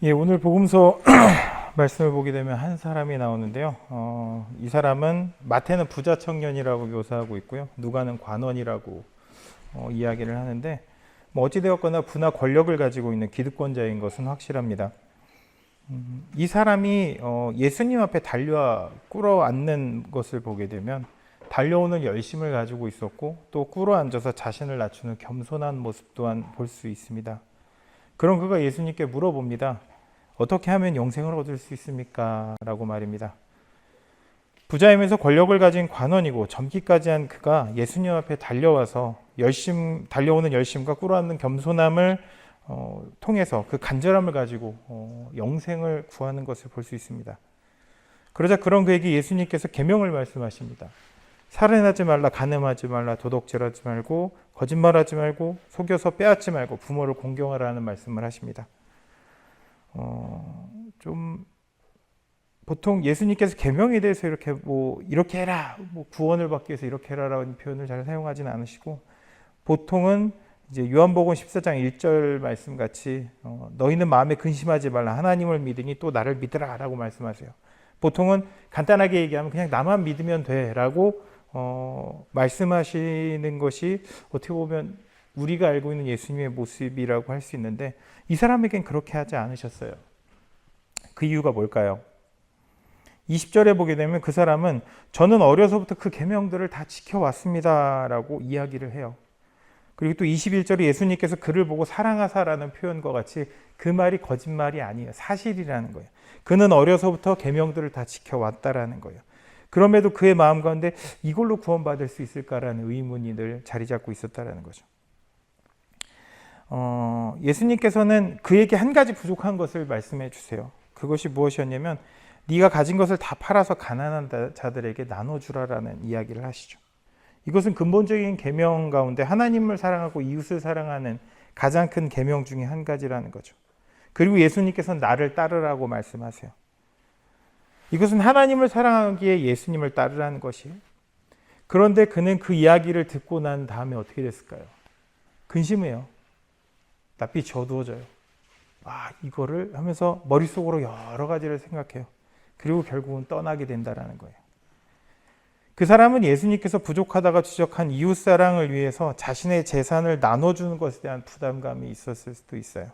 예, 오늘 복음서 말씀을 보게 되면 한 사람이 나오는데요. 이 사람은 마태는 부자 청년이라고 묘사하고 있고요. 누가는 관원이라고 이야기를 하는데, 뭐 어찌되었거나 부나 권력을 가지고 있는 기득권자인 것은 확실합니다. 이 사람이 예수님 앞에 달려와 꿇어앉는 것을 보게 되면 달려오는 열심을 가지고 있었고, 또 꿇어앉아서 자신을 낮추는 겸손한 모습 또한 볼 수 있습니다. 그럼 그가 예수님께 물어봅니다. 어떻게 하면 영생을 얻을 수 있습니까? 라고 말입니다. 부자이면서 권력을 가진 관원이고 젊기까지 한 그가 예수님 앞에 달려와서 달려오는 열심과 꿇어앉는 겸손함을 통해서 그 간절함을 가지고 영생을 구하는 것을 볼 수 있습니다. 그러자 그런 그에게 예수님께서 계명을 말씀하십니다. 살인하지 말라, 간음하지 말라, 도둑질하지 말고, 거짓말하지 말고, 속여서 빼앗지 말고, 부모를 공경하라는 말씀을 하십니다. 좀 보통 예수님께서 계명에 대해서 이렇게 해라, 구원을 받기 위해서 이렇게 해라라는 표현을 잘 사용하지는 않으시고, 보통은 이제 요한복음 14장 1절 말씀 같이 너희는 마음에 근심하지 말라, 하나님을 믿으니 또 나를 믿으라라고 말씀하세요. 보통은 간단하게 얘기하면 그냥 나만 믿으면 돼라고 말씀하시는 것이 어떻게 보면 우리가 알고 있는 예수님의 모습이라고 할 수 있는데, 이 사람에겐 그렇게 하지 않으셨어요. 그 이유가 뭘까요? 20절에 보게 되면 그 사람은 저는 어려서부터 그 계명들을 다 지켜왔습니다 라고 이야기를 해요. 그리고 또 21절에 예수님께서 그를 보고 사랑하사라는 표현과 같이 그 말이 거짓말이 아니에요. 사실이라는 거예요. 그는 어려서부터 계명들을 다 지켜왔다라는 거예요. 그럼에도 그의 마음 가운데 이걸로 구원받을 수 있을까라는 의문이 늘 자리 잡고 있었다라는 거죠. 예수님께서는 그에게 한 가지 부족한 것을 말씀해 주세요. 그것이 무엇이었냐면 네가 가진 것을 다 팔아서 가난한 자들에게 나눠주라라는 이야기를 하시죠. 이것은 근본적인 계명 가운데 하나님을 사랑하고 이웃을 사랑하는 가장 큰 계명 중에 한 가지라는 거죠. 그리고 예수님께서는 나를 따르라고 말씀하세요. 이것은 하나님을 사랑하기에 예수님을 따르라는 것이에요. 그런데 그는 그 이야기를 듣고 난 다음에 어떻게 됐을까요? 근심해요. 낯빛이 어두워져요. 이거를 하면서 머릿속으로 여러 가지를 생각해요. 그리고 결국은 떠나게 된다는 거예요. 그 사람은 예수님께서 부족하다가 지적한 이웃사랑을 위해서 자신의 재산을 나눠주는 것에 대한 부담감이 있었을 수도 있어요.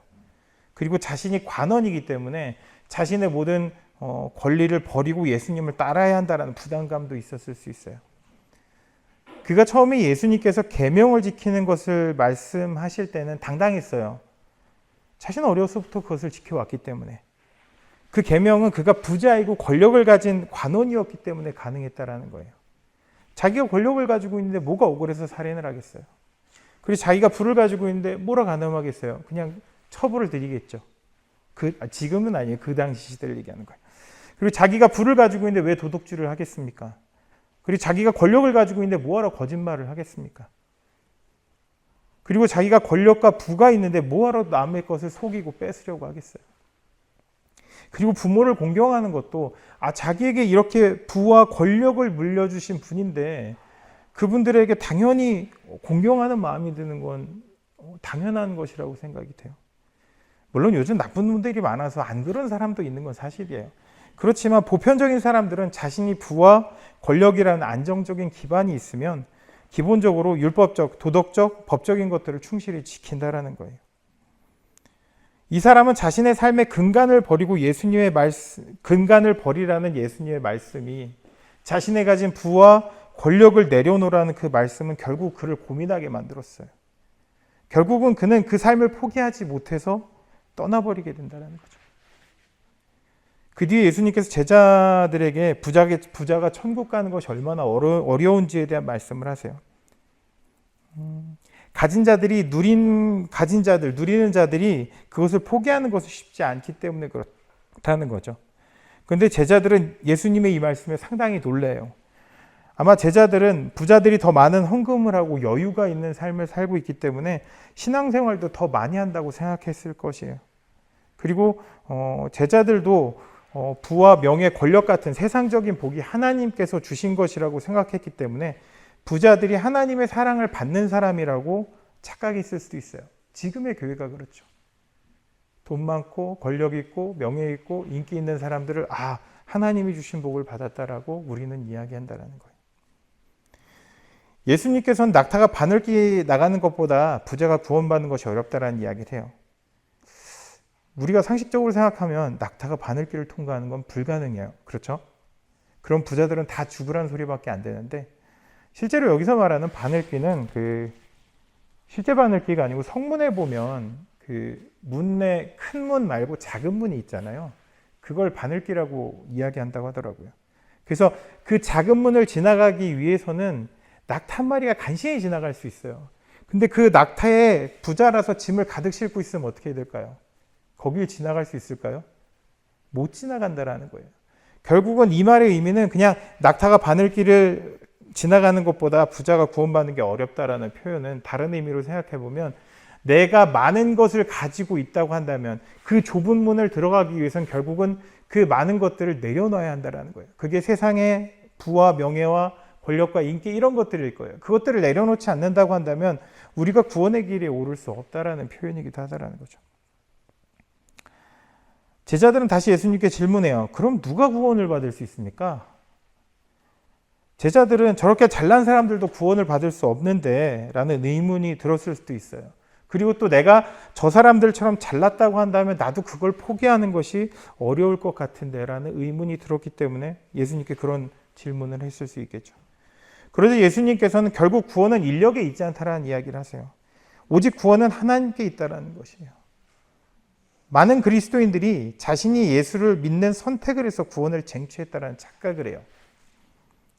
그리고 자신이 관원이기 때문에 자신의 모든 권리를 버리고 예수님을 따라야 한다는 부담감도 있었을 수 있어요. 그가 처음에 예수님께서 계명을 지키는 것을 말씀하실 때는 당당했어요. 자신은 어려서부터 그것을 지켜왔기 때문에. 그 계명은 그가 부자이고 권력을 가진 관원이었기 때문에 가능했다라는 거예요. 자기가 권력을 가지고 있는데 뭐가 억울해서 살인을 하겠어요. 그리고 자기가 부를 가지고 있는데 뭐라 가늠하겠어요. 그냥 처벌을 드리겠죠. 지금은 아니에요. 그 당시 시대를 얘기하는 거예요. 그리고 자기가 부를 가지고 있는데 왜 도둑질을 하겠습니까? 그리고 자기가 권력을 가지고 있는데 뭐하러 거짓말을 하겠습니까? 그리고 자기가 권력과 부가 있는데 뭐하러 남의 것을 속이고 뺏으려고 하겠어요? 그리고 부모를 공경하는 것도 자기에게 이렇게 부와 권력을 물려주신 분인데 그분들에게 당연히 공경하는 마음이 드는 건 당연한 것이라고 생각이 돼요. 물론 요즘 나쁜 분들이 많아서 안 그런 사람도 있는 건 사실이에요. 그렇지만 보편적인 사람들은 자신이 부와 권력이라는 안정적인 기반이 있으면 기본적으로 율법적, 도덕적, 법적인 것들을 충실히 지킨다라는 거예요. 이 사람은 자신의 삶의 근간을 버리고 근간을 버리라는 예수님의 말씀이 자신의 가진 부와 권력을 내려놓으라는 그 말씀은 결국 그를 고민하게 만들었어요. 결국은 그는 그 삶을 포기하지 못해서 떠나버리게 된다는 거죠. 그 뒤에 예수님께서 제자들에게 부자가 천국 가는 것이 얼마나 어려운지에 대한 말씀을 하세요. 누리는 자들이 그것을 포기하는 것이 쉽지 않기 때문에 그렇다는 거죠. 그런데 제자들은 예수님의 이 말씀에 상당히 놀라요. 아마 제자들은 부자들이 더 많은 헌금을 하고 여유가 있는 삶을 살고 있기 때문에 신앙생활도 더 많이 한다고 생각했을 것이에요. 그리고 제자들도 부와 명예, 권력 같은 세상적인 복이 하나님께서 주신 것이라고 생각했기 때문에 부자들이 하나님의 사랑을 받는 사람이라고 착각했을 수도 있어요. 지금의 교회가 그렇죠. 돈 많고 권력 있고 명예 있고 인기 있는 사람들을 하나님이 주신 복을 받았다라고 우리는 이야기한다라는 거예요. 예수님께서는 낙타가 바늘길 나가는 것보다 부자가 구원받는 것이 어렵다라는 이야기를 해요. 우리가 상식적으로 생각하면 낙타가 바늘길을 통과하는 건 불가능해요. 그렇죠? 그럼 부자들은 다 죽으라는 소리밖에 안 되는데, 실제로 여기서 말하는 바늘길은 실제 바늘길이 아니고 성문에 보면 문에 큰 문 말고 작은 문이 있잖아요. 그걸 바늘길이라고 이야기한다고 하더라고요. 그래서 그 작은 문을 지나가기 위해서는 낙타 한 마리가 간신히 지나갈 수 있어요. 근데 그 낙타에 부자라서 짐을 가득 싣고 있으면 어떻게 될까요? 거길 지나갈 수 있을까요? 못 지나간다라는 거예요. 결국은 이 말의 의미는 그냥 낙타가 바늘길을 지나가는 것보다 부자가 구원받는 게 어렵다라는 표현은 다른 의미로 생각해 보면, 내가 많은 것을 가지고 있다고 한다면 그 좁은 문을 들어가기 위해서는 결국은 그 많은 것들을 내려놔야 한다는 거예요. 그게 세상의 부와 명예와 권력과 인기 이런 것들일 거예요. 그것들을 내려놓지 않는다고 한다면 우리가 구원의 길에 오를 수 없다라는 표현이기도 하다라는 거죠. 제자들은 다시 예수님께 질문해요. 그럼 누가 구원을 받을 수 있습니까? 제자들은 저렇게 잘난 사람들도 구원을 받을 수 없는데 라는 의문이 들었을 수도 있어요. 그리고 또 내가 저 사람들처럼 잘났다고 한다면 나도 그걸 포기하는 것이 어려울 것 같은데 라는 의문이 들었기 때문에 예수님께 그런 질문을 했을 수 있겠죠. 그래서 예수님께서는 결국 구원은 인력에 있지 않다라는 이야기를 하세요. 오직 구원은 하나님께 있다라는 것이에요. 많은 그리스도인들이 자신이 예수를 믿는 선택을 해서 구원을 쟁취했다라는 착각을 해요.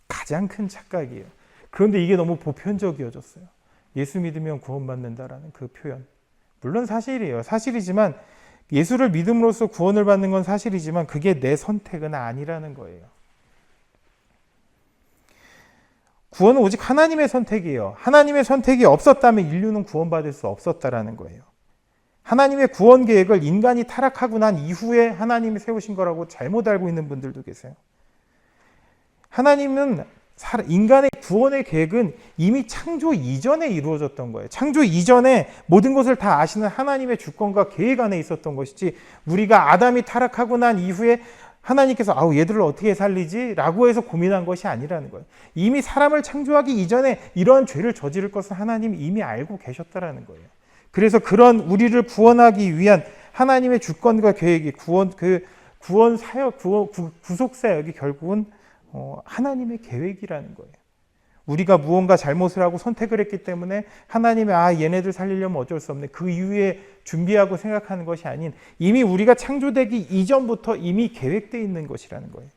가장 큰 착각이에요. 그런데 이게 너무 보편적이어졌어요. 예수 믿으면 구원받는다라는 그 표현. 물론 사실이에요. 사실이지만 예수를 믿음으로써 구원을 받는 건 사실이지만 그게 내 선택은 아니라는 거예요. 구원은 오직 하나님의 선택이에요. 하나님의 선택이 없었다면 인류는 구원받을 수 없었다라는 거예요. 하나님의 구원 계획을 인간이 타락하고 난 이후에 하나님이 세우신 거라고 잘못 알고 있는 분들도 계세요. 하나님은 인간의 구원의 계획은 이미 창조 이전에 이루어졌던 거예요. 창조 이전에 모든 것을 다 아시는 하나님의 주권과 계획 안에 있었던 것이지, 우리가 아담이 타락하고 난 이후에 하나님께서 얘들을 어떻게 살리지? 라고 해서 고민한 것이 아니라는 거예요. 이미 사람을 창조하기 이전에 이러한 죄를 저지를 것을 하나님이 이미 알고 계셨다라는 거예요. 그래서 그런 우리를 구원하기 위한 하나님의 주권과 계획이 구원 사역, 구속 사역이 결국은 하나님의 계획이라는 거예요. 우리가 무언가 잘못을 하고 선택을 했기 때문에 하나님이 얘네들 살리려면 어쩔 수 없네, 그 이후에 준비하고 생각하는 것이 아닌 이미 우리가 창조되기 이전부터 이미 계획되어 있는 것이라는 거예요.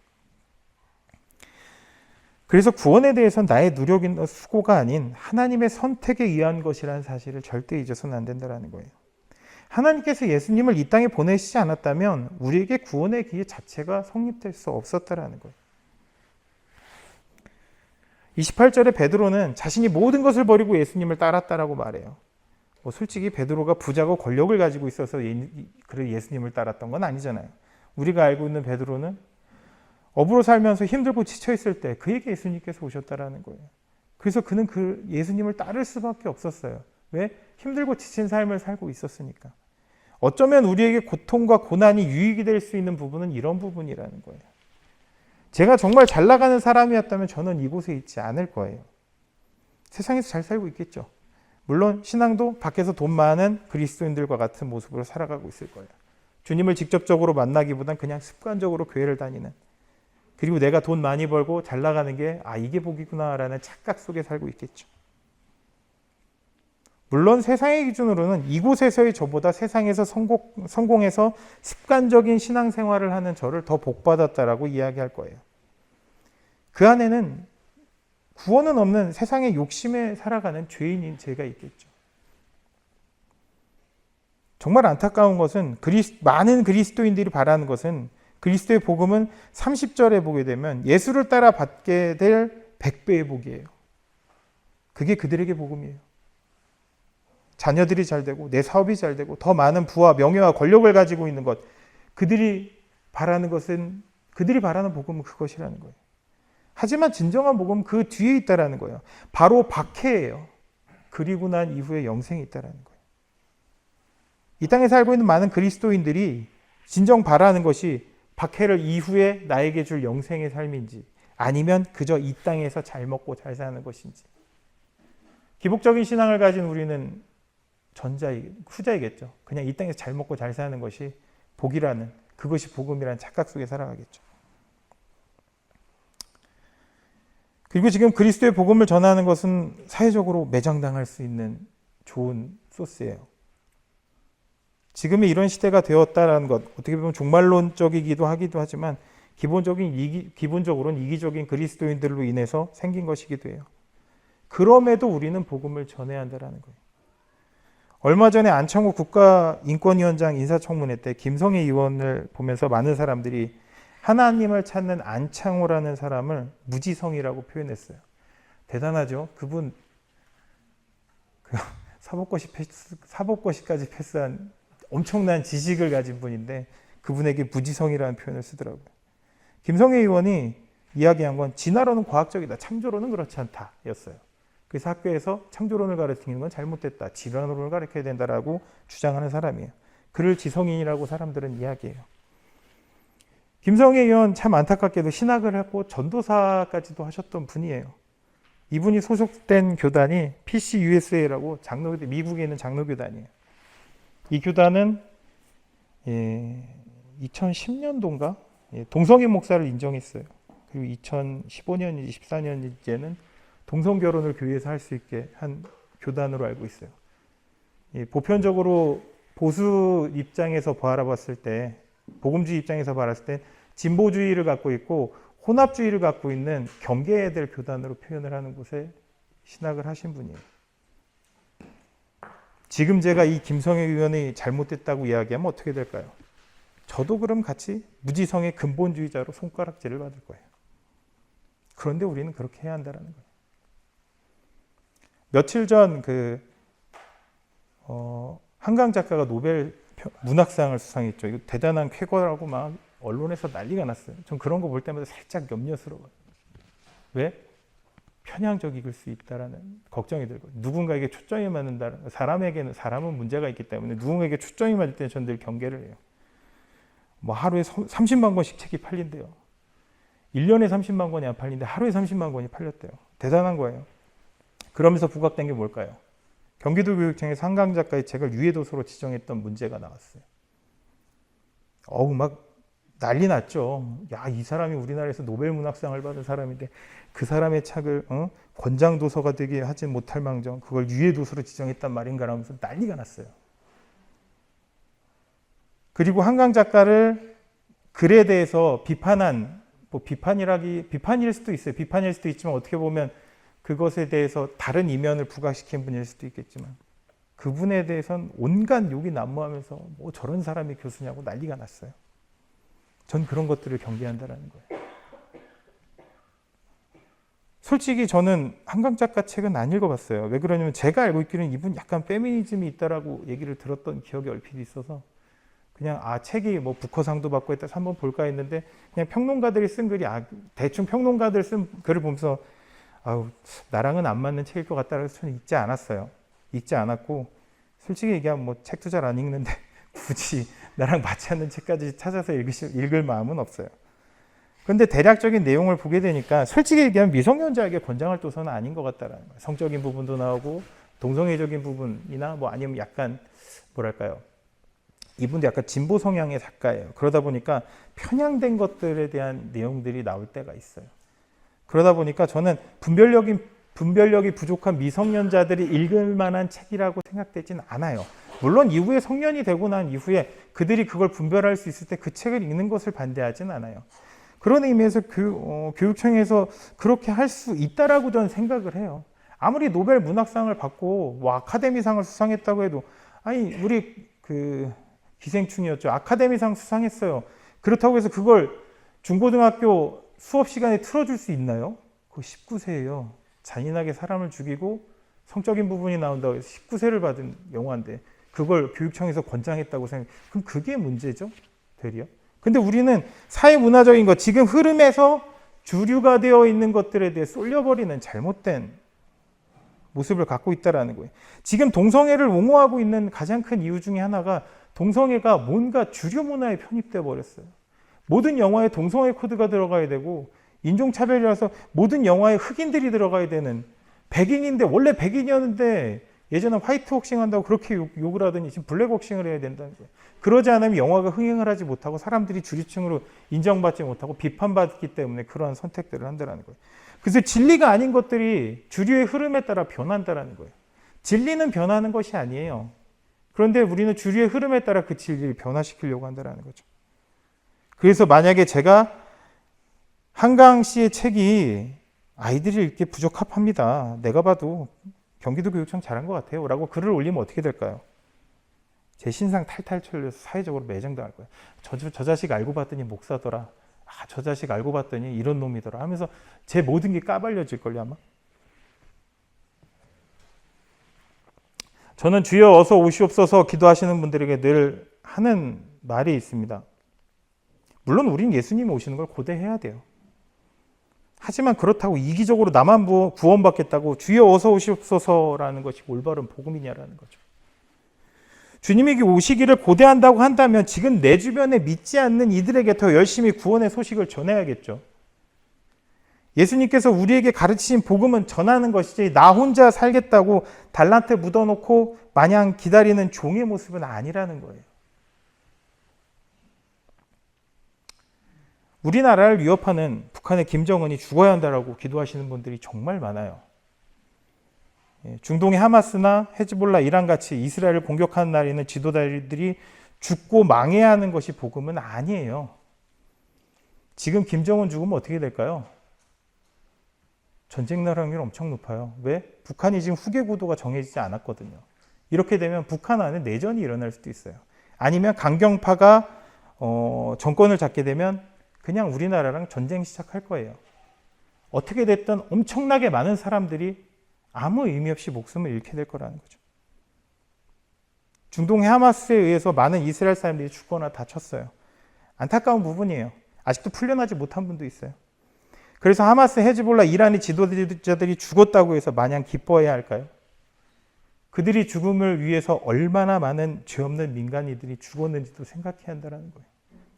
그래서 구원에 대해서는 나의 노력이나 수고가 아닌 하나님의 선택에 의한 것이라는 사실을 절대 잊어서는 안 된다는 거예요. 하나님께서 예수님을 이 땅에 보내시지 않았다면 우리에게 구원의 기회 자체가 성립될 수 없었다라는 거예요. 28절에 베드로는 자신이 모든 것을 버리고 예수님을 따랐다라고 말해요. 솔직히 베드로가 부자고 권력을 가지고 있어서 예수님을 따랐던 건 아니잖아요. 우리가 알고 있는 베드로는 업으로 살면서 힘들고 지쳐있을 때 그에게 예수님께서 오셨다라는 거예요. 그래서 그는 예수님을 따를 수밖에 없었어요. 왜? 힘들고 지친 삶을 살고 있었으니까. 어쩌면 우리에게 고통과 고난이 유익이 될 수 있는 부분은 이런 부분이라는 거예요. 제가 정말 잘 나가는 사람이었다면 저는 이곳에 있지 않을 거예요. 세상에서 잘 살고 있겠죠. 물론 신앙도 밖에서 돈 많은 그리스도인들과 같은 모습으로 살아가고 있을 거예요. 주님을 직접적으로 만나기보단 그냥 습관적으로 교회를 다니는, 그리고 내가 돈 많이 벌고 잘 나가는 게 이게 복이구나라는 착각 속에 살고 있겠죠. 물론 세상의 기준으로는 이곳에서의 저보다 세상에서 성공해서 습관적인 신앙생활을 하는 저를 더 복받았다라고 이야기할 거예요. 그 안에는 구원은 없는 세상의 욕심에 살아가는 죄인인 제가 있겠죠. 정말 안타까운 것은 많은 그리스도인들이 바라는 것은, 그리스도의 복음은 30절에 보게 되면 예수를 따라 받게 될 100배의 복이에요. 그게 그들에게 복음이에요. 자녀들이 잘 되고 내 사업이 잘 되고 더 많은 부와 명예와 권력을 가지고 있는 것, 그들이 바라는 복음은 그것이라는 거예요. 하지만 진정한 복음은 그 뒤에 있다라는 거예요. 바로 박해예요. 그리고 난 이후에 영생이 있다라는 거예요. 이 땅에 살고 있는 많은 그리스도인들이 진정 바라는 것이 박해를 이후에 나에게 줄 영생의 삶인지 아니면 그저 이 땅에서 잘 먹고 잘 사는 것인지. 기복적인 신앙을 가진 우리는 후자이겠죠. 그냥 이 땅에서 잘 먹고 잘 사는 것이 복이라는, 그것이 복음이라는 착각 속에 살아가겠죠. 그리고 지금 그리스도의 복음을 전하는 것은 사회적으로 매장당할 수 있는 좋은 소스예요. 지금의 이런 시대가 되었다는 것, 어떻게 보면 종말론적이기도 하기도 하지만 기본적으로는 이기적인 그리스도인들로 인해서 생긴 것이기도 해요. 그럼에도 우리는 복음을 전해야 한다는 거예요. 얼마 전에 안창호 국가인권위원장 인사청문회 때 김성애 의원을 보면서 많은 사람들이 하나님을 찾는 안창호라는 사람을 무지성이라고 표현했어요. 대단하죠? 그분 사법고시까지 패스한 엄청난 지식을 가진 분인데 그분에게 무지성이라는 표현을 쓰더라고요. 김성애 의원이 이야기한 건 진화론은 과학적이다, 창조론은 그렇지 않다 였어요. 그래서 학교에서 창조론을 가르치는 건 잘못됐다, 진화론을 가르쳐야 된다라고 주장하는 사람이에요. 그를 지성인이라고 사람들은 이야기해요. 김성애 의원 참 안타깝게도 신학을 하고 전도사까지도 하셨던 분이에요. 이분이 소속된 교단이 PCUSA라고 미국에 있는 장로교단이에요. 이 교단은 2010년도인가 동성애 목사를 인정했어요. 그리고 2015년인지 14년이제는 동성 결혼을 교회에서 할 수 있게 한 교단으로 알고 있어요. 보편적으로 보수 입장에서 바라봤을 때, 복음주의 입장에서 바라봤을 때 진보주의를 갖고 있고 혼합주의를 갖고 있는 경계해야 될 교단으로 표현을 하는 곳에 신학을 하신 분이에요. 지금 제가 이 김성애 의원이 잘못됐다고 이야기하면 어떻게 될까요? 저도 그럼 같이 무지성의 근본주의자로 손가락질을 받을 거예요. 그런데 우리는 그렇게 해야 한다는 거예요. 며칠 전 한강 작가가 노벨 문학상을 수상했죠. 이거 대단한 쾌거라고 막 언론에서 난리가 났어요. 전 그런 거 볼 때마다 살짝 염려스러워요. 왜? 편향적일 수 있다라는 걱정이 들고, 누군가에게 초점이 맞는다. 사람은 문제가 있기 때문에 누군가에게 초점이 맞을 때는 전 늘 경계를 해요. 뭐 하루에 30만 권씩 책이 팔린대요. 1년에 30만 권이 안 팔리는데 하루에 30만 권이 팔렸대요. 대단한 거예요. 그러면서 부각된 게 뭘까요? 경기도교육청에서 한강 작가의 책을 유해도서로 지정했던 문제가 나왔어요. 막 난리 났죠. 야, 이 사람이 우리나라에서 노벨 문학상을 받은 사람인데 그 사람의 책을 권장 도서가 되게 하지 못할 망정 그걸 유해도서로 지정했단 말인가라면서 난리가 났어요. 그리고 한강 작가를 글에 대해서 비판한, 비판일 수도 있어요. 비판일 수도 있지만 어떻게 보면 그것에 대해서 다른 이면을 부각시킨 분일 수도 있겠지만 그분에 대해서는 온갖 욕이 난무하면서 뭐 저런 사람이 교수냐고 난리가 났어요. 전 그런 것들을 경계한다는 거예요. 솔직히 저는 한강 작가 책은 안 읽어봤어요. 왜 그러냐면 제가 알고 있기로는 이분 약간 페미니즘이 있다라고 얘기를 들었던 기억이 얼핏 있어서 그냥 책이 뭐 부커상도 받고 했다 한번 볼까 했는데 그냥 평론가들이 쓴 글이 대충 평론가들 쓴 글을 보면서 나랑은 안 맞는 책일 것 같다라고 저는 읽지 않았어요. 읽지 않았고 솔직히 얘기하면 뭐 책도 잘 안 읽는데 굳이 나랑 맞지 않는 책까지 찾아서 읽을 마음은 없어요. 그런데 대략적인 내용을 보게 되니까 솔직히 얘기하면 미성년자에게 권장할 도서는 아닌 것 같다라는 거예요. 성적인 부분도 나오고 동성애적인 부분이나 뭐 아니면 약간 뭐랄까요, 이분도 약간 진보 성향의 작가예요. 그러다 보니까 편향된 것들에 대한 내용들이 나올 때가 있어요. 그러다 보니까 저는 분별력이 부족한 미성년자들이 읽을 만한 책이라고 생각되지는 않아요. 물론 이후에 성년이 되고 난 이후에 그들이 그걸 분별할 수 있을 때 그 책을 읽는 것을 반대하지는 않아요. 그런 의미에서 교육청에서 그렇게 할 수 있다라고 저는 생각을 해요. 아무리 노벨 문학상을 받고 뭐 아카데미상을 수상했다고 해도 우리 기생충이었죠. 아카데미상 수상했어요. 그렇다고 해서 그걸 중고등학교 수업 시간에 틀어줄 수 있나요? 그거 19세예요. 잔인하게 사람을 죽이고 성적인 부분이 나온다고 해서 19세를 받은 영화인데 그걸 교육청에서 권장했다고 생각해요. 그럼 그게 문제죠? 되려? 근데 우리는 사회문화적인 것, 지금 흐름에서 주류가 되어 있는 것들에 대해 쏠려버리는 잘못된 모습을 갖고 있다라는 거예요. 지금 동성애를 옹호하고 있는 가장 큰 이유 중에 하나가 동성애가 뭔가 주류 문화에 편입되어 버렸어요. 모든 영화에 동성애 코드가 들어가야 되고 인종차별이라서 모든 영화에 흑인들이 들어가야 되는, 백인인데 원래 백인이었는데 예전에 화이트웍싱 한다고 그렇게 욕을 하더니 지금 블랙웍싱을 해야 된다는 거예요. 그러지 않으면 영화가 흥행을 하지 못하고 사람들이 주류층으로 인정받지 못하고 비판받기 때문에 그러한 선택들을 한다는 거예요. 그래서 진리가 아닌 것들이 주류의 흐름에 따라 변한다는 거예요. 진리는 변하는 것이 아니에요. 그런데 우리는 주류의 흐름에 따라 그 진리를 변화시키려고 한다는 거죠. 그래서 만약에 제가 한강 씨의 책이 아이들이 읽기 부적합합니다. 내가 봐도 경기도교육청 잘한 것 같아요. 라고 글을 올리면 어떻게 될까요? 제 신상 탈탈 털려서 사회적으로 매장당할 거예요. 저 자식 알고 봤더니 목사더라. 저 자식 알고 봤더니 이런 놈이더라 하면서 제 모든 게 까발려질걸요 아마. 저는 주여 어서 오시옵소서 기도하시는 분들에게 늘 하는 말이 있습니다. 물론 우린 예수님이 오시는 걸 고대해야 돼요. 하지만 그렇다고 이기적으로 나만 구원받겠다고 주여 어서 오시옵소서라는 것이 올바른 복음이냐라는 거죠. 주님이 오시기를 고대한다고 한다면 지금 내 주변에 믿지 않는 이들에게 더 열심히 구원의 소식을 전해야겠죠. 예수님께서 우리에게 가르치신 복음은 전하는 것이지 나 혼자 살겠다고 달란트 묻어놓고 마냥 기다리는 종의 모습은 아니라는 거예요. 우리나라를 위협하는 북한의 김정은이 죽어야 한다라고 기도하시는 분들이 정말 많아요. 중동의 하마스나 헤즈볼라, 이란같이 이스라엘을 공격하는 나라에는 지도자들이 죽고 망해야 하는 것이 복음은 아니에요. 지금 김정은 죽으면 어떻게 될까요? 전쟁 날 확률이 엄청 높아요. 왜? 북한이 지금 후계 구도가 정해지지 않았거든요. 이렇게 되면 북한 안에 내전이 일어날 수도 있어요. 아니면 강경파가 정권을 잡게 되면 그냥 우리나라랑 전쟁 시작할 거예요. 어떻게 됐든 엄청나게 많은 사람들이 아무 의미 없이 목숨을 잃게 될 거라는 거죠. 중동의 하마스에 의해서 많은 이스라엘 사람들이 죽거나 다쳤어요. 안타까운 부분이에요. 아직도 풀려나지 못한 분도 있어요. 그래서 하마스, 헤즈볼라, 이란의 지도자들이 죽었다고 해서 마냥 기뻐해야 할까요? 그들이 죽음을 위해서 얼마나 많은 죄 없는 민간인들이 죽었는지도 생각해야 한다는 거예요.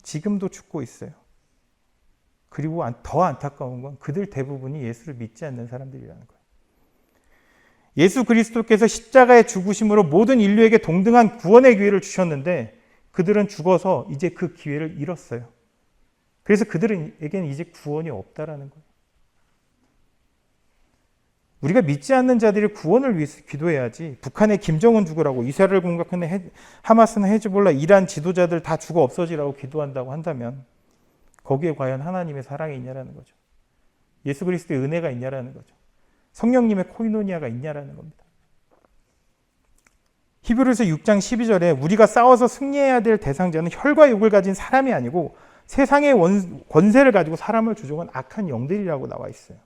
지금도 죽고 있어요. 그리고 더 안타까운 건 그들 대부분이 예수를 믿지 않는 사람들이라는 거예요. 예수 그리스도께서 십자가의 죽으심으로 모든 인류에게 동등한 구원의 기회를 주셨는데 그들은 죽어서 이제 그 기회를 잃었어요. 그래서 그들에게는 이제 구원이 없다라는 거예요. 우리가 믿지 않는 자들이 구원을 위해서 기도해야지 북한의 김정은 죽으라고, 이스라엘을 공격하는 하마스나 헤즈볼라, 이란 지도자들 다 죽어 없어지라고 기도한다고 한다면 거기에 과연 하나님의 사랑이 있냐라는 거죠. 예수 그리스도의 은혜가 있냐라는 거죠. 성령님의 코이노니아가 있냐라는 겁니다. 히브리서 6장 12절에 우리가 싸워서 승리해야 될 대상자는 혈과 육을 가진 사람이 아니고 세상의 권세를 가지고 사람을 조종한 악한 영들이라고 나와 있어요.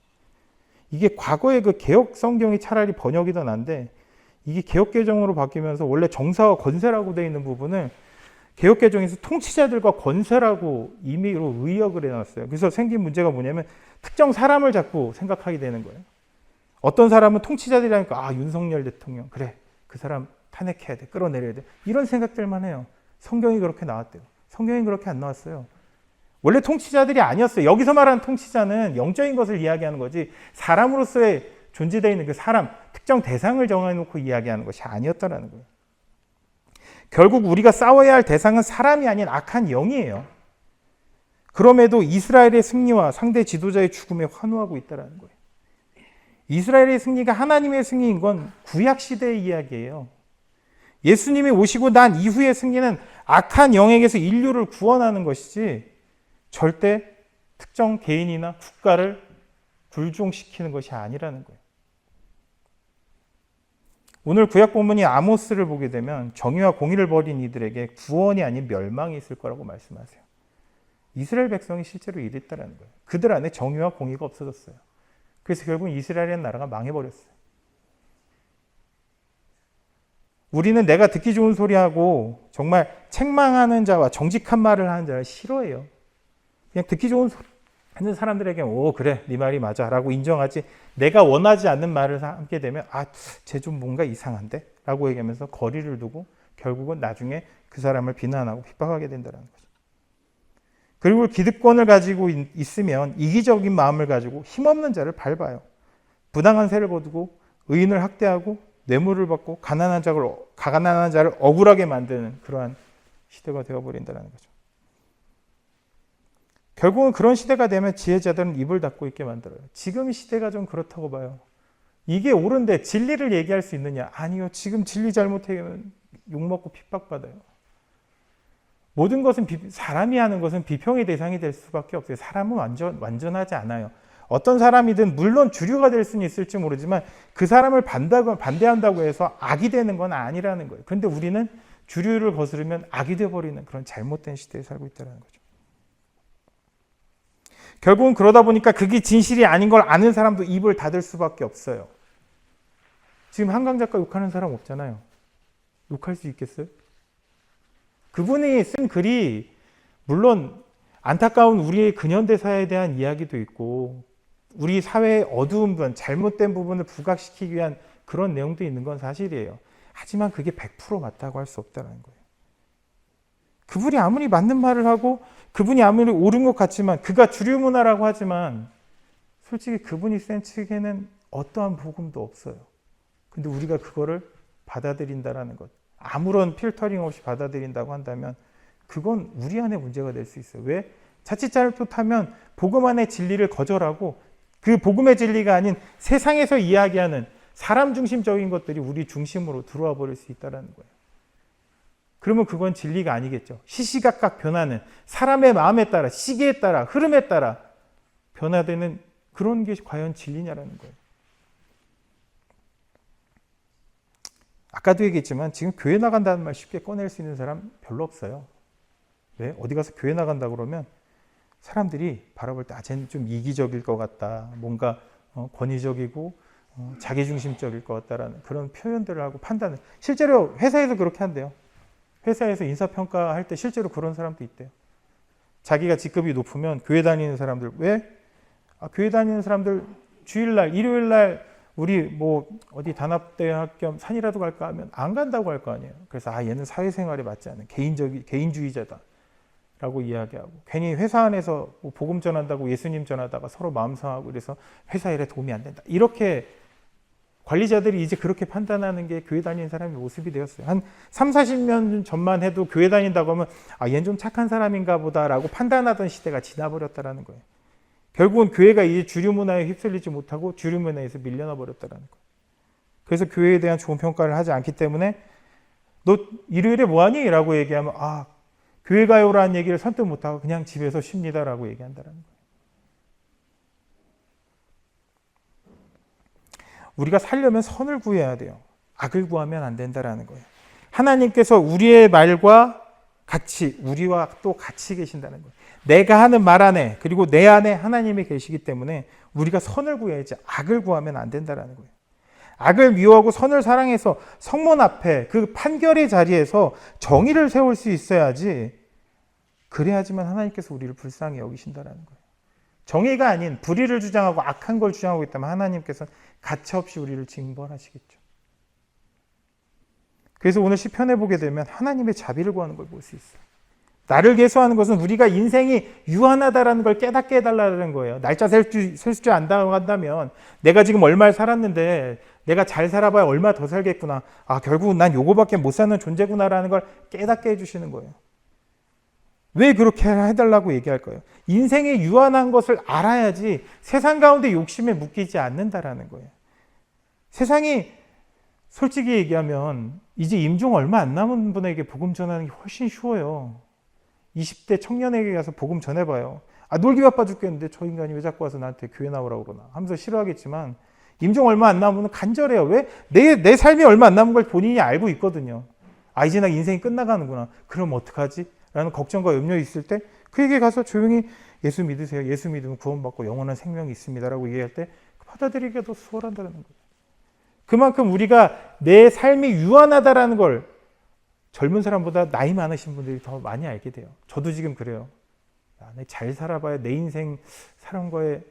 이게 과거의 그 개혁 성경이 차라리 번역이 더 난데 이게 개혁 개정으로 바뀌면서 원래 정사와 권세라고 되어 있는 부분을 개혁 개정에서 통치자들과 권세라고 임의로 의역을 해놨어요. 그래서 생긴 문제가 뭐냐면 특정 사람을 자꾸 생각하게 되는 거예요. 어떤 사람은 통치자들이라니까 윤석열 대통령 그래 그 사람 탄핵해야 돼, 끌어내려야 돼, 이런 생각들만 해요. 성경이 그렇게 나왔대요. 성경이 그렇게 안 나왔어요. 원래 통치자들이 아니었어요. 여기서 말하는 통치자는 영적인 것을 이야기하는 거지 사람으로서의 존재되어 있는 그 사람, 특정 대상을 정해놓고 이야기하는 것이 아니었다는 거예요. 결국 우리가 싸워야 할 대상은 사람이 아닌 악한 영이에요. 그럼에도 이스라엘의 승리와 상대 지도자의 죽음에 환호하고 있다는 거예요. 이스라엘의 승리가 하나님의 승리인 건 구약시대의 이야기예요. 예수님이 오시고 난 이후의 승리는 악한 영에게서 인류를 구원하는 것이지 절대 특정 개인이나 국가를 굴종시키는 것이 아니라는 거예요. 오늘 구약 본문이 아모스를 보게 되면 정의와 공의를 버린 이들에게 구원이 아닌 멸망이 있을 거라고 말씀하세요. 이스라엘 백성이 실제로 이랬다는 거예요. 그들 안에 정의와 공의가 없어졌어요. 그래서 결국 이스라엘의 나라가 망해버렸어요. 우리는 내가 듣기 좋은 소리하고 정말 책망하는 자와 정직한 말을 하는 자를 싫어해요. 그냥 듣기 좋은 하는 사람들에게 오 그래 네 말이 맞아 라고 인정하지, 내가 원하지 않는 말을 함께 되면 쟤 좀 뭔가 이상한데 라고 얘기하면서 거리를 두고 결국은 나중에 그 사람을 비난하고 핍박하게 된다는 거죠. 그리고 기득권을 가지고 있으면 이기적인 마음을 가지고 힘없는 자를 밟아요. 부당한 세를 거두고 의인을 학대하고 뇌물을 받고 가난한 자를 억울하게 만드는 그러한 시대가 되어버린다는 거죠. 결국은 그런 시대가 되면 지혜자들은 입을 닫고 있게 만들어요. 지금 시대가 좀 그렇다고 봐요. 이게 옳은데 진리를 얘기할 수 있느냐? 아니요. 지금 진리 잘못하면 욕먹고 핍박받아요. 모든 것은 사람이 하는 것은 비평의 대상이 될 수밖에 없어요. 사람은 완전하지 않아요. 어떤 사람이든 물론 주류가 될 수는 있을지 모르지만 그 사람을 반대한다고 해서 악이 되는 건 아니라는 거예요. 그런데 우리는 주류를 거스르면 악이 되어버리는 그런 잘못된 시대에 살고 있다는 거죠. 결국은 그러다 보니까 그게 진실이 아닌 걸 아는 사람도 입을 닫을 수밖에 없어요. 지금 한강 작가 욕하는 사람 없잖아요. 욕할 수 있겠어요? 그분이 쓴 글이 물론 안타까운 우리의 근현대사에 대한 이야기도 있고 우리 사회의 어두운 부분, 잘못된 부분을 부각시키기 위한 그런 내용도 있는 건 사실이에요. 하지만 그게 100% 맞다고 할 수 없다는 거예요. 그분이 아무리 맞는 말을 하고 그분이 아무리 옳은 것 같지만 그가 주류 문화라고 하지만 솔직히 그분이 센 측에는 어떠한 복음도 없어요. 근데 우리가 그거를 받아들인다라는 것, 아무런 필터링 없이 받아들인다고 한다면 그건 우리 안에 문제가 될 수 있어요. 왜? 자칫 잘못하면 복음 안의 진리를 거절하고 그 복음의 진리가 아닌 세상에서 이야기하는 사람 중심적인 것들이 우리 중심으로 들어와 버릴 수 있다는 거예요. 그러면 그건 진리가 아니겠죠. 시시각각 변하는 사람의 마음에 따라, 시기에 따라, 흐름에 따라 변화되는 그런 게 과연 진리냐라는 거예요. 아까도 얘기했지만 지금 교회 나간다는 말 쉽게 꺼낼 수 있는 사람 별로 없어요. 왜? 어디 가서 교회 나간다 그러면 사람들이 바라볼 때 쟤는 좀 이기적일 것 같다. 뭔가 권위적이고 자기중심적일 것 같다라는 그런 표현들을 하고 판단을. 실제로 회사에서 그렇게 한대요. 회사에서 인사평가할 때 실제로 그런 사람도 있대요. 자기가 직급이 높으면 교회 다니는 사람들, 왜? 교회 다니는 사람들 주일날, 일요일날 우리 뭐 어디 단합대학 겸 산이라도 갈까 하면 안 간다고 할 거 아니에요. 그래서 얘는 사회생활에 맞지 않은 개인주의자다 라고 이야기하고, 괜히 회사 안에서 뭐 복음 전한다고 예수님 전하다가 서로 마음 상하고 그래서 회사 일에 도움이 안 된다. 이렇게 관리자들이 이제 그렇게 판단하는 게 교회 다니는 사람의 모습이 되었어요. 한 3, 40년 전만 해도 교회 다닌다고 하면 얘는 좀 착한 사람인가 보다라고 판단하던 시대가 지나버렸다는 거예요. 결국은 교회가 이제 주류 문화에 휩쓸리지 못하고 주류 문화에서 밀려나 버렸다는 거예요. 그래서 교회에 대한 좋은 평가를 하지 않기 때문에 너 일요일에 뭐하니? 라고 얘기하면 교회 가요라는 얘기를 선뜻 못하고 그냥 집에서 쉽니다라고 얘기한다는 거예요. 우리가 살려면 선을 구해야 돼요. 악을 구하면 안 된다라는 거예요. 하나님께서 우리의 말과 같이, 우리와 또 같이 계신다는 거예요. 내가 하는 말 안에, 그리고 내 안에 하나님이 계시기 때문에 우리가 선을 구해야지 악을 구하면 안 된다라는 거예요. 악을 미워하고 선을 사랑해서 성문 앞에 그 판결의 자리에서 정의를 세울 수 있어야지, 그래야지만 하나님께서 우리를 불쌍히 여기신다라는 거예요. 정의가 아닌 불의를 주장하고 악한 걸 주장하고 있다면 하나님께서는 가차없이 우리를 징벌하시겠죠. 그래서 오늘 시편에 보게 되면 하나님의 자비를 구하는 걸 볼 수 있어요. 나를 계수하는 것은 우리가 인생이 유한하다라는 걸 깨닫게 해달라는 거예요. 날짜 셀 줄 안다고 한다면 내가 지금 얼마를 살았는데 내가 잘 살아봐야 얼마 더 살겠구나. 결국은 난 요거밖에 못 사는 존재구나라는 걸 깨닫게 해주시는 거예요. 왜 그렇게 해달라고 얘기할 거예요? 인생의 유한한 것을 알아야지 세상 가운데 욕심에 묶이지 않는다라는 거예요. 세상이 솔직히 얘기하면 이제 임종 얼마 안 남은 분에게 복음 전하는 게 훨씬 쉬워요. 20대 청년에게 가서 복음 전해봐요. 놀기 바빠 죽겠는데 저 인간이 왜 자꾸 와서 나한테 교회 나오라고 그러나 하면서 싫어하겠지만 임종 얼마 안 남으면 간절해요. 왜? 내 삶이 얼마 안 남은 걸 본인이 알고 있거든요. 이제 나 인생이 끝나가는구나. 그럼 어떡하지? 라는 걱정과 염려가 있을 때 그에게 가서 조용히 예수 믿으세요. 예수 믿으면 구원받고 영원한 생명이 있습니다. 라고 얘기할 때 받아들이기가 더 수월한다는 거예요. 그만큼 우리가 내 삶이 유한하다라는 걸 젊은 사람보다 나이 많으신 분들이 더 많이 알게 돼요. 저도 지금 그래요. 잘 살아봐야 내 인생 살은 거에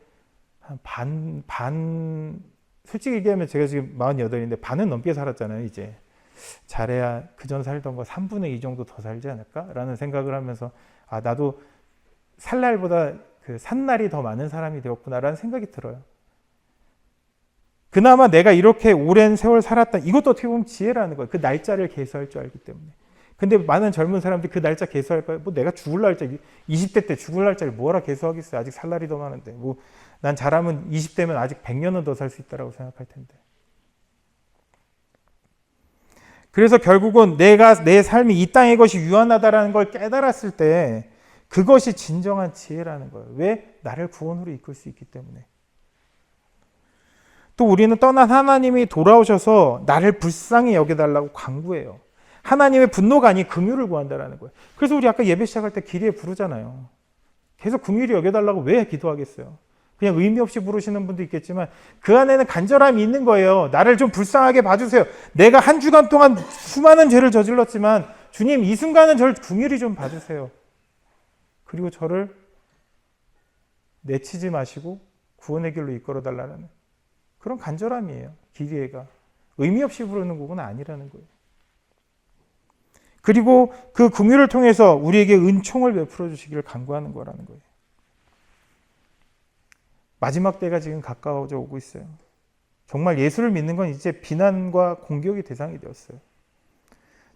한 반, 솔직히 얘기하면 제가 지금 48인데 반은 넘게 살았잖아요, 이제. 잘해야 그전 살던 거 3분의 2 정도 더 살지 않을까? 라는 생각을 하면서, 나도 살 날보다 그 산 날이 더 많은 사람이 되었구나, 라는 생각이 들어요. 그나마 내가 이렇게 오랜 세월 살았다. 이것도 어떻게 보면 지혜라는 거예요. 그 날짜를 계수할 줄 알기 때문에. 근데 많은 젊은 사람들이 그 날짜 계수할까요? 뭐 내가 죽을 날짜, 20대 때 죽을 날짜를 뭐라 계수하겠어요. 아직 살 날이 더 많은데. 뭐 난 잘하면 20대면 아직 100년은 더 살 수 있다고 생각할 텐데. 그래서 결국은 내가 내 삶이 이 땅의 것이 유한하다라는 걸 깨달았을 때 그것이 진정한 지혜라는 거예요. 왜? 나를 구원으로 이끌 수 있기 때문에. 또 우리는 떠난 하나님이 돌아오셔서 나를 불쌍히 여겨달라고 간구해요. 하나님의 분노가 아닌 긍휼을 구한다라는 거예요. 그래서 우리 아까 예배 시작할 때 기리에 부르잖아요. 계속 긍휼히 여겨달라고 왜 기도하겠어요? 그냥 의미 없이 부르시는 분도 있겠지만 그 안에는 간절함이 있는 거예요. 나를 좀 불쌍하게 봐주세요. 내가 한 주간 동안 수많은 죄를 저질렀지만 주님 이 순간은 저를 긍휼히 좀 봐주세요. 그리고 저를 내치지 마시고 구원의 길로 이끌어달라는 그런 간절함이에요. 기리에가. 의미 없이 부르는 곡은 아니라는 거예요. 그리고 그 긍휼을 통해서 우리에게 은총을 베풀어 주시기를 간구하는 거라는 거예요. 마지막 때가 지금 가까워져 오고 있어요. 정말 예수를 믿는 건 이제 비난과 공격의 대상이 되었어요.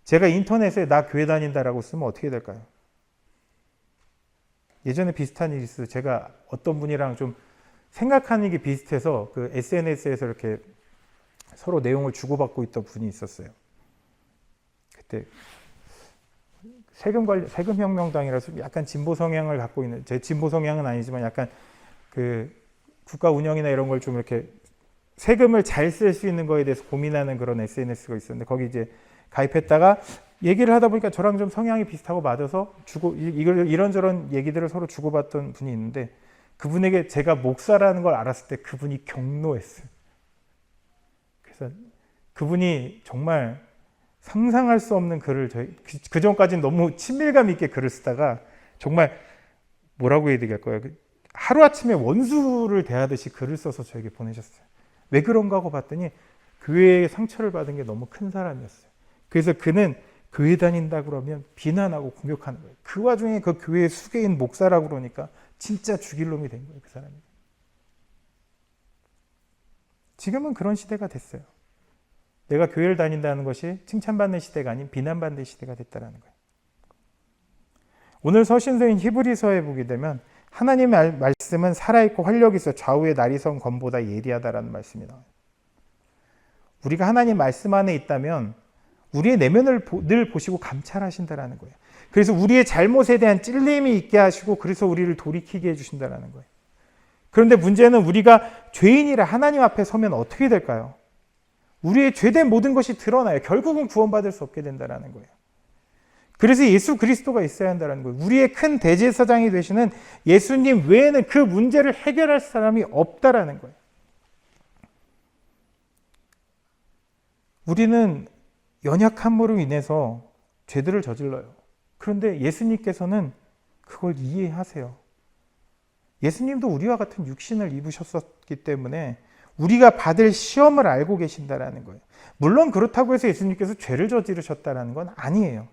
제가 인터넷에 나 교회 다닌다라고 쓰면 어떻게 될까요? 예전에 비슷한 일이 있어요. 제가 어떤 분이랑 좀 생각하는 게 비슷해서 그 SNS에서 이렇게 서로 내용을 주고받고 있던 분이 있었어요. 그때 세금혁명당이라서 약간 진보 성향을 갖고 있는, 제 진보 성향은 아니지만 약간 그 국가 운영이나 이런 걸 좀 이렇게 세금을 잘 쓸 수 있는 거에 대해서 고민하는 그런 SNS가 있었는데 거기 이제 가입했다가 얘기를 하다 보니까 저랑 좀 성향이 비슷하고 맞아서 이런저런 얘기들을 서로 주고받던 분이 있는데 그분에게 제가 목사라는 걸 알았을 때 그분이 경노했어요. 그래서 그분이 정말 상상할 수 없는 글을 그 전까지는 너무 친밀감 있게 글을 쓰다가 정말 뭐라고 해야 되겠어요? 하루아침에 원수를 대하듯이 글을 써서 저에게 보내셨어요. 왜 그런가 하고 봤더니 교회에 상처를 받은 게 너무 큰 사람이었어요. 그래서 그는 교회 다닌다 그러면 비난하고 공격하는 거예요. 그 와중에 그 교회의 수계인 목사라고 그러니까 진짜 죽일 놈이 된 거예요. 그 사람이. 지금은 그런 시대가 됐어요. 내가 교회를 다닌다는 것이 칭찬받는 시대가 아닌 비난받는 시대가 됐다는 거예요. 오늘 서신서인 히브리서에 보게 되면 하나님의 말씀은 살아있고 활력이 있어 좌우의 나리선 검보다 예리하다라는 말씀이 나와요. 우리가 하나님 말씀 안에 있다면 우리의 내면을 늘 보시고 감찰하신다라는 거예요. 그래서 우리의 잘못에 대한 찔림이 있게 하시고 그래서 우리를 돌이키게 해주신다라는 거예요. 그런데 문제는 우리가 죄인이라 하나님 앞에 서면 어떻게 될까요? 우리의 죄된 모든 것이 드러나요. 결국은 구원받을 수 없게 된다는 거예요. 그래서 예수 그리스도가 있어야 한다는 거예요. 우리의 큰 대제사장이 되시는 예수님 외에는 그 문제를 해결할 사람이 없다라는 거예요. 우리는 연약함으로 인해서 죄들을 저질러요. 그런데 예수님께서는 그걸 이해하세요. 예수님도 우리와 같은 육신을 입으셨기 때문에 우리가 받을 시험을 알고 계신다라는 거예요. 물론 그렇다고 해서 예수님께서 죄를 저지르셨다는 건 아니에요.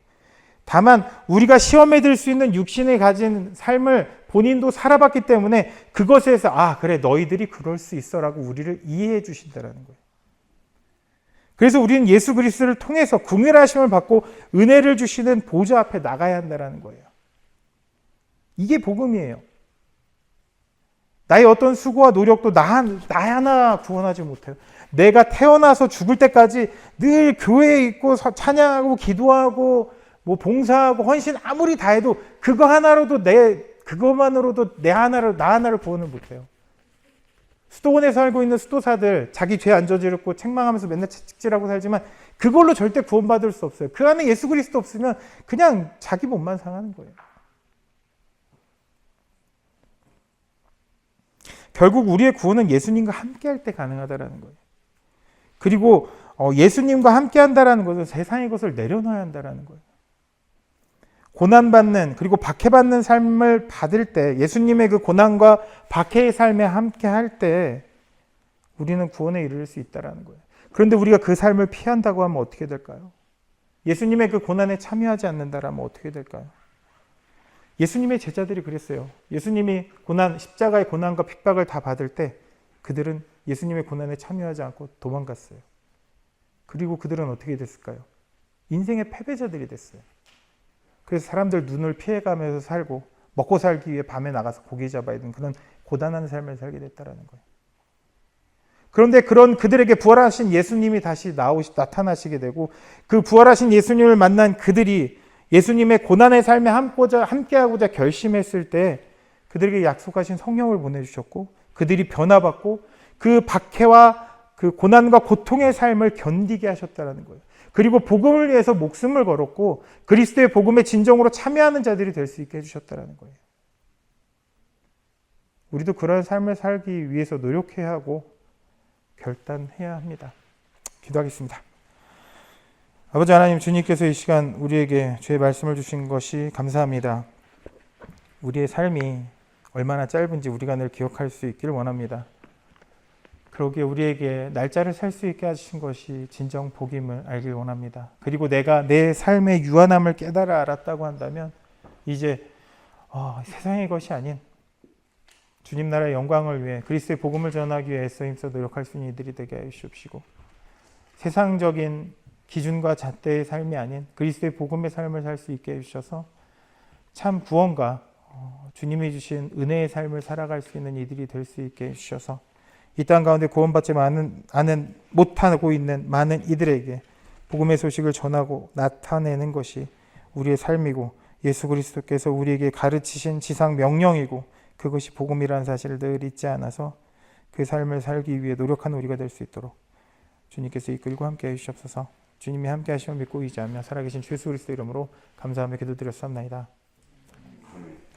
다만 우리가 시험에 들 수 있는 육신에 가진 삶을 본인도 살아봤기 때문에 그것에서 그래 너희들이 그럴 수 있어라고 우리를 이해해 주신다라는 거예요. 그래서 우리는 예수 그리스도를 통해서 긍휼하심을 받고 은혜를 주시는 보좌 앞에 나가야 한다는 거예요. 이게 복음이에요. 나의 어떤 수고와 노력도 나 하나 구원하지 못해요. 내가 태어나서 죽을 때까지 늘 교회에 있고 찬양하고 기도하고 뭐 봉사하고 헌신 아무리 다 해도 그것만으로도 나 하나를 구원을 못해요. 수도원에 살고 있는 수도사들 자기 죄 안 저지르고 책망하면서 맨날 채찍질하고 살지만 그걸로 절대 구원받을 수 없어요. 그 안에 예수 그리스도 없으면 그냥 자기 몸만 상하는 거예요. 결국 우리의 구원은 예수님과 함께할 때 가능하다라는 거예요. 그리고 예수님과 함께한다라는 것은 세상의 것을 내려놔야 한다라는 거예요. 고난받는 그리고 박해받는 삶을 받을 때, 예수님의 그 고난과 박해의 삶에 함께 할 때 우리는 구원에 이를 수 있다는 거예요. 그런데 우리가 그 삶을 피한다고 하면 어떻게 될까요? 예수님의 그 고난에 참여하지 않는다라면 어떻게 될까요? 예수님의 제자들이 그랬어요. 예수님이 십자가의 고난과 핍박을 다 받을 때 그들은 예수님의 고난에 참여하지 않고 도망갔어요. 그리고 그들은 어떻게 됐을까요? 인생의 패배자들이 됐어요. 그래서 사람들 눈을 피해가면서 살고 먹고 살기 위해 밤에 나가서 고기 잡아야 되는 그런 고단한 삶을 살게 됐다는 거예요. 그런데 그런 그들에게 부활하신 예수님이 다시 나타나시게 되고 그 부활하신 예수님을 만난 그들이 예수님의 고난의 삶에 함께하고자 결심했을 때 그들에게 약속하신 성령을 보내주셨고 그들이 변화받고 그 박해와 그 고난과 고통의 삶을 견디게 하셨다는 거예요. 그리고 복음을 위해서 목숨을 걸었고 그리스도의 복음의 진정으로 참여하는 자들이 될 수 있게 해주셨다는 거예요. 우리도 그런 삶을 살기 위해서 노력해야 하고 결단해야 합니다. 기도하겠습니다. 아버지 하나님, 주님께서 이 시간 우리에게 주의 말씀을 주신 것이 감사합니다. 우리의 삶이 얼마나 짧은지 우리가 늘 기억할 수 있기를 원합니다. 그러기에 우리에게 날짜를 살 수 있게 하신 것이 진정 복임을 알길 원합니다. 그리고 내가 내 삶의 유한함을 깨달아 알았다고 한다면 이제 세상의 것이 아닌 주님 나라의 영광을 위해 그리스도의 복음을 전하기 위해 애써 힘써 노력할 수 있는 이들이 되게 하여 주옵시고 세상적인 기준과 잣대의 삶이 아닌 그리스도의 복음의 삶을 살 수 있게 해주셔서 참 구원과 주님이 주신 은혜의 삶을 살아갈 수 있는 이들이 될 수 있게 해주셔서 이 땅 가운데 구원받지 못하고 있는 많은 이들에게 복음의 소식을 전하고 나타내는 것이 우리의 삶이고 예수 그리스도께서 우리에게 가르치신 지상 명령이고 그것이 복음이라는 사실을 늘 잊지 않아서 그 삶을 살기 위해 노력하는 우리가 될 수 있도록 주님께서 이끌고 함께 해주시옵소서. 주님이 함께 하시면 믿고 의지하며 살아계신 주 예수 그리스도 이름으로 감사하며 기도드렸사옵나이다.